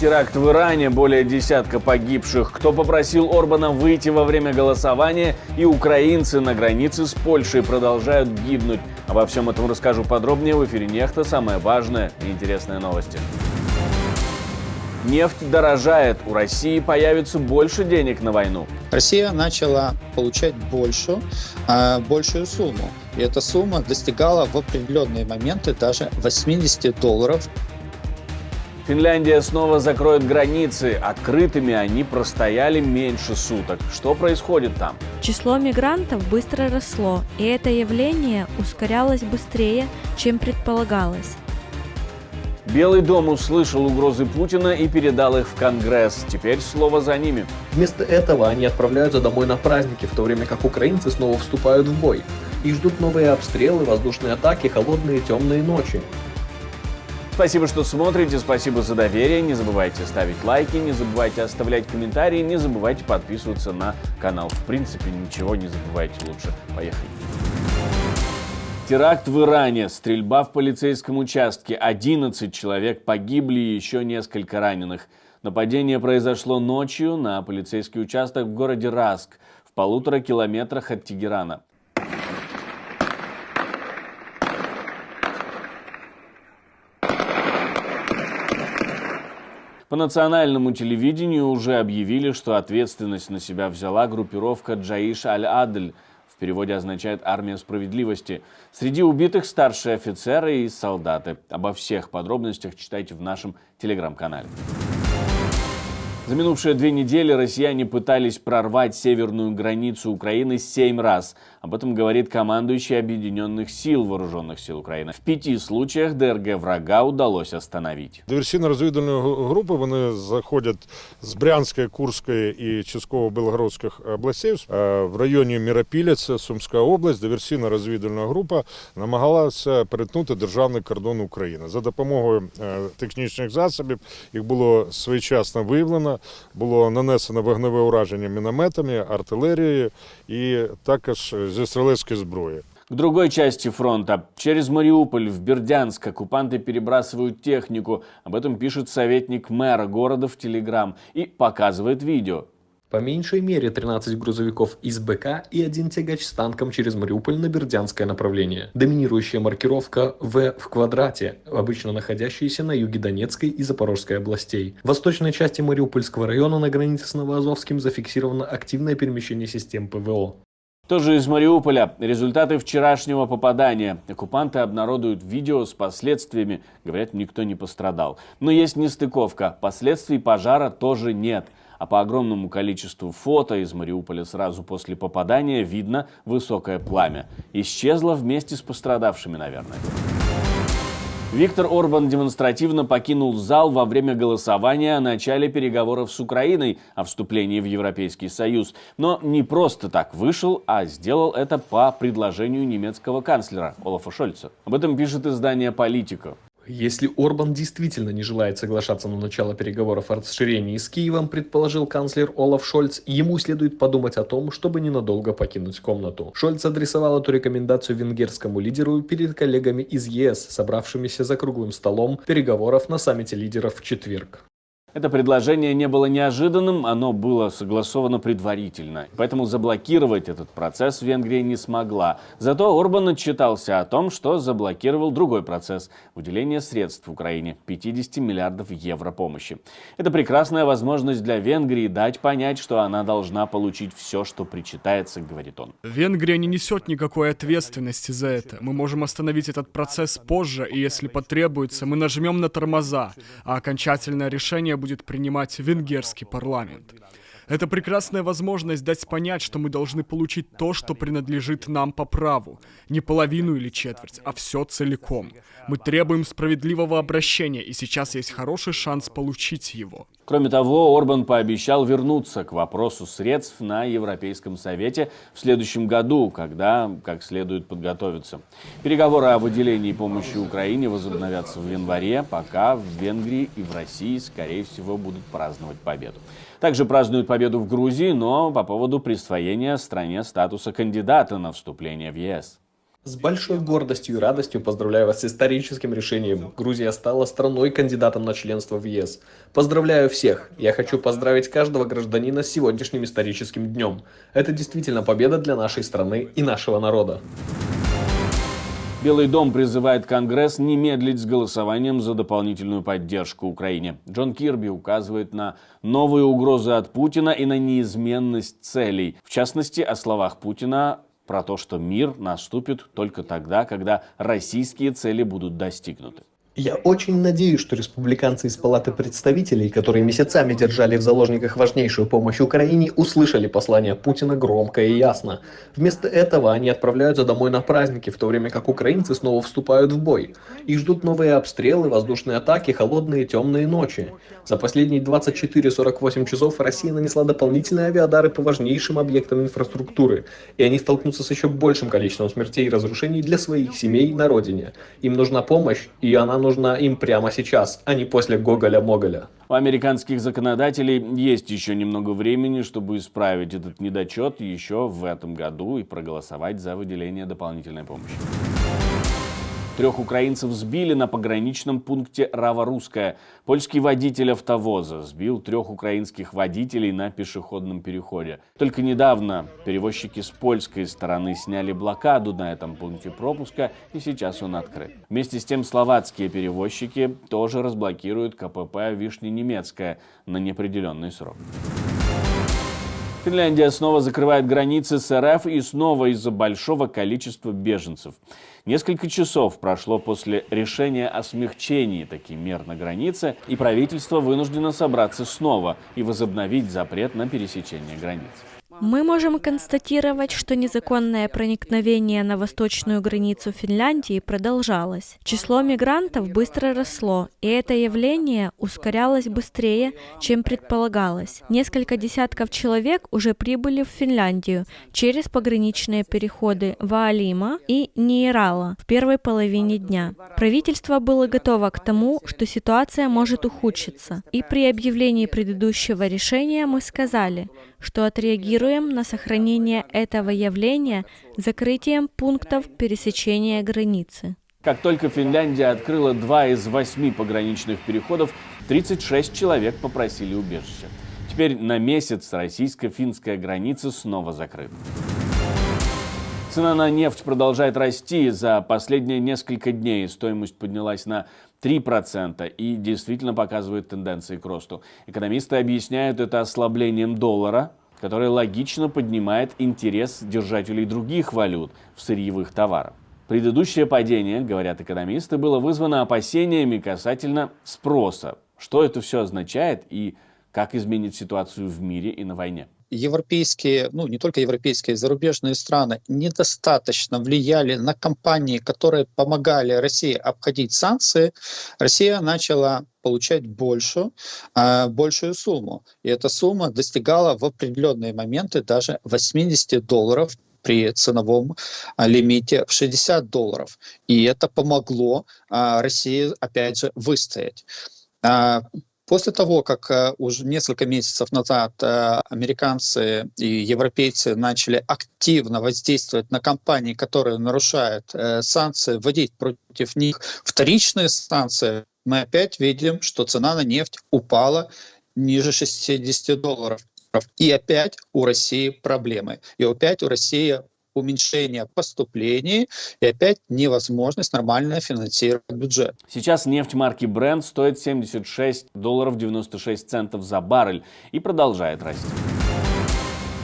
Теракт в Иране, более десятка погибших. Кто попросил Орбана выйти во время голосования, и украинцы на границе с Польшей продолжают гибнуть. Обо всем этом расскажу подробнее в эфире Нехта. Самое важное и интересные новости. Нефть дорожает. У России появится больше денег на войну. Россия начала получать большую сумму. И эта сумма достигала в определенные моменты даже $80. Финляндия снова закроет границы. Открытыми они простояли меньше суток. Что происходит там? Число мигрантов быстро росло, и это явление ускорялось быстрее, чем предполагалось. Белый дом услышал угрозы Путина и передал их в Конгресс. Теперь слово за ними. Вместо этого они отправляются домой на праздники, в то время как украинцы снова вступают в бой. Их ждут новые обстрелы, воздушные атаки, холодные темные ночи. Спасибо, что смотрите, спасибо за доверие. Не забывайте ставить лайки, не забывайте оставлять комментарии, не забывайте подписываться на канал. В принципе, ничего не забывайте лучше. Поехали. Теракт в Иране, стрельба в полицейском участке, 11 человек погибли и еще несколько раненых. Нападение произошло ночью на полицейский участок в городе Раск, в 1,5 километрах от Тегерана. По национальному телевидению уже объявили, что ответственность на себя взяла группировка Джаиш аль-Адль. В переводе означает «армия справедливости». Среди убитых старшие офицеры и солдаты. Обо всех подробностях читайте в нашем телеграм-канале. За минувшие 2 недели россияне пытались прорвать северную границу Украины 7 раз. Об этом говорит командующий Объединенных сил Вооруженных сил Украины. В 5 случаях ДРГ врага удалось остановить. Диверсійно-розвідувальні групи, вони заходять з Брянської, Курської і Частково-Білгородських областей. В районі Міропілець, Сумська область, диверсійно-розвідувальна група намагалася перетнути державний кордон України. За допомогою технічних засобів їх було своєчасно виявлено. Було нанесено вогневе ураження мінометами, артилерією і також зі стрілецької зброї. К другой части фронта. Через Мариуполь в Бердянск оккупанты перебрасывают технику. Об этом пишет советник мэра города в Телеграм и показывает видео. По меньшей мере 13 грузовиков из БК и 1 тягач с танком через Мариуполь на Бердянское направление. Доминирующая маркировка В в квадрате, обычно находящаяся на юге Донецкой и Запорожской областей. В восточной части Мариупольского района на границе с Новоазовским зафиксировано активное перемещение систем ПВО. Тоже из Мариуполя. Результаты вчерашнего попадания. Оккупанты обнародуют видео с последствиями. Говорят, никто не пострадал. Но есть нестыковка. Последствий пожара тоже нет. А по огромному количеству фото из Мариуполя сразу после попадания видно высокое пламя. Исчезло вместе с пострадавшими, наверное. Виктор Орбан демонстративно покинул зал во время голосования о начале переговоров с Украиной о вступлении в Европейский Союз. Но не просто так вышел, а сделал это по предложению немецкого канцлера Олафа Шольца. Об этом пишет издание «Политика». Если Орбан действительно не желает соглашаться на начало переговоров о расширении с Киевом, предположил канцлер Олаф Шольц, ему следует подумать о том, чтобы ненадолго покинуть комнату. Шольц адресовал эту рекомендацию венгерскому лидеру перед коллегами из ЕС, собравшимися за круглым столом переговоров на саммите лидеров в четверг. Это предложение не было неожиданным, оно было согласовано предварительно. Поэтому заблокировать этот процесс Венгрия не смогла. Зато Орбан отчитался о том, что заблокировал другой процесс – выделение средств в Украине – 50 миллиардов евро помощи. Это прекрасная возможность для Венгрии дать понять, что она должна получить все, что причитается, говорит он. Венгрия не несет никакой ответственности за это. Мы можем остановить этот процесс позже, и если потребуется, мы нажмем на тормоза, а окончательное решение будет принимать венгерский парламент. Это прекрасная возможность дать понять, что мы должны получить то, что принадлежит нам по праву. Не половину или четверть, а все целиком. Мы требуем справедливого обращения, и сейчас есть хороший шанс получить его. Кроме того, Орбан пообещал вернуться к вопросу средств на Европейском совете в следующем году, когда как следует подготовиться. Переговоры о выделении помощи Украине возобновятся в январе, пока в Венгрии и в России, скорее всего, будут праздновать победу. Также празднуют победу в Грузии, но по поводу присвоения стране статуса кандидата на вступление в ЕС. С большой гордостью и радостью поздравляю вас с историческим решением. Грузия стала страной-кандидатом на членство в ЕС. Поздравляю всех. Я хочу поздравить каждого гражданина с сегодняшним историческим днем. Это действительно победа для нашей страны и нашего народа. Белый дом призывает Конгресс не медлить с голосованием за дополнительную поддержку Украине. Джон Кирби указывает на новые угрозы от Путина и на неизменность целей. В частности, о словах Путина про то, что мир наступит только тогда, когда российские цели будут достигнуты. Я очень надеюсь, что республиканцы из Палаты представителей, которые месяцами держали в заложниках важнейшую помощь Украине, услышали послание Путина громко и ясно. Вместо этого они отправляются домой на праздники, в то время как украинцы снова вступают в бой. Их ждут новые обстрелы, воздушные атаки, холодные темные ночи. За последние 24-48 часов Россия нанесла дополнительные авиадары по важнейшим объектам инфраструктуры, и они столкнутся с еще большим количеством смертей и разрушений для своих семей на родине. Им нужна помощь, и она нужна им прямо сейчас, а не после Гоголя-Моголя. У американских законодателей есть еще немного времени, чтобы исправить этот недочет еще в этом году и проголосовать за выделение дополнительной помощи. 3 украинцев сбили на пограничном пункте Рава-Русская. Польский водитель автовоза сбил 3 украинских водителей на пешеходном переходе. Только недавно перевозчики с польской стороны сняли блокаду на этом пункте пропуска, и сейчас он открыт. Вместе с тем словацкие перевозчики тоже разблокируют КПП Вишня-Немецкая на неопределенный срок. Финляндия снова закрывает границы с РФ и снова из-за большого количества беженцев. Несколько часов прошло после решения о смягчении таких мер на границе, и правительство вынуждено собраться снова и возобновить запрет на пересечение границ. Мы можем констатировать, что незаконное проникновение на восточную границу Финляндии продолжалось. Число мигрантов быстро росло, и это явление ускорялось быстрее, чем предполагалось. Несколько десятков человек уже прибыли в Финляндию через пограничные переходы Ваалима и Ниерала в первой половине дня. Правительство было готово к тому, что ситуация может ухудшиться, и при объявлении предыдущего решения мы сказали, что отреагируем на сохранение этого явления закрытием пунктов пересечения границы. Как только Финляндия открыла 2 из 8 пограничных переходов, 36 человек попросили убежища. Теперь на месяц российско-финская граница снова закрыта. Цена на нефть продолжает расти. За последние несколько дней стоимость поднялась на 3% и действительно показывает тенденции к росту. Экономисты объясняют это ослаблением доллара, который логично поднимает интерес держателей других валют в сырьевых товарах. Предыдущее падение, говорят экономисты, было вызвано опасениями касательно спроса. Что это все означает и как изменит ситуацию в мире и на войне? Европейские, не только европейские, зарубежные страны недостаточно влияли на компании, которые помогали России обходить санкции. Россия начала получать большую сумму. И эта сумма достигала в определенные моменты даже $80 при ценовом лимите в $60. И это помогло России, опять же, выстоять. После того, как уже несколько месяцев назад американцы и европейцы начали активно воздействовать на компании, которые нарушают санкции, вводить против них вторичные санкции, мы опять видим, что цена на нефть упала ниже $60. И опять у России проблемы. И опять у России уменьшение поступлений и опять невозможность нормально финансировать бюджет. Сейчас нефть марки Brent стоит $76.96 за баррель и продолжает расти.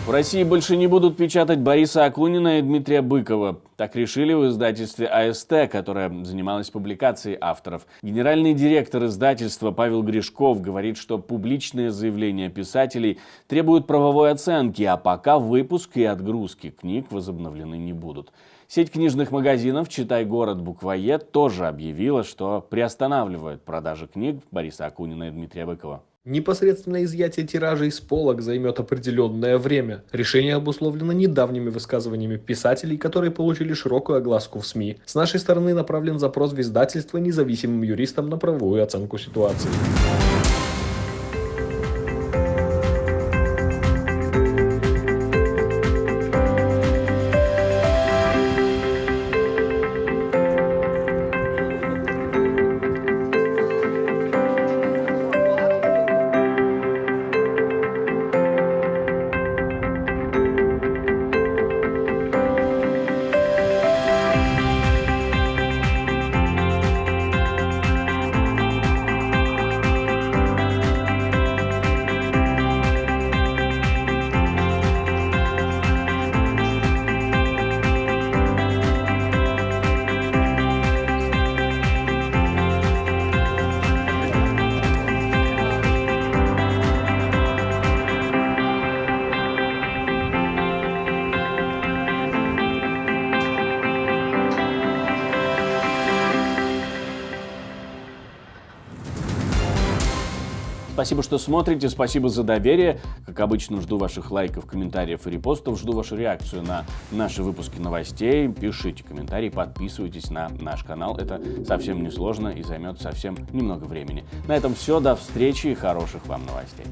В России больше не будут печатать Бориса Акунина и Дмитрия Быкова. Так решили в издательстве АСТ, которое занималось публикацией авторов. Генеральный директор издательства Павел Гришков говорит, что публичные заявления писателей требуют правовой оценки, а пока выпуск и отгрузки книг возобновлены не будут. Сеть книжных магазинов «Читай город буквоед» тоже объявила, что приостанавливает продажи книг Бориса Акунина и Дмитрия Быкова. Непосредственное изъятие тиражей из полок займет определенное время. Решение обусловлено недавними высказываниями писателей, которые получили широкую огласку в СМИ. С нашей стороны направлен запрос в издательство независимым юристам на правовую оценку ситуации. Спасибо, что смотрите, спасибо за доверие. Как обычно, жду ваших лайков, комментариев и репостов, жду вашу реакцию на наши выпуски новостей. Пишите комментарии, подписывайтесь на наш канал. Это совсем несложно и займет совсем немного времени. На этом все, до встречи и хороших вам новостей.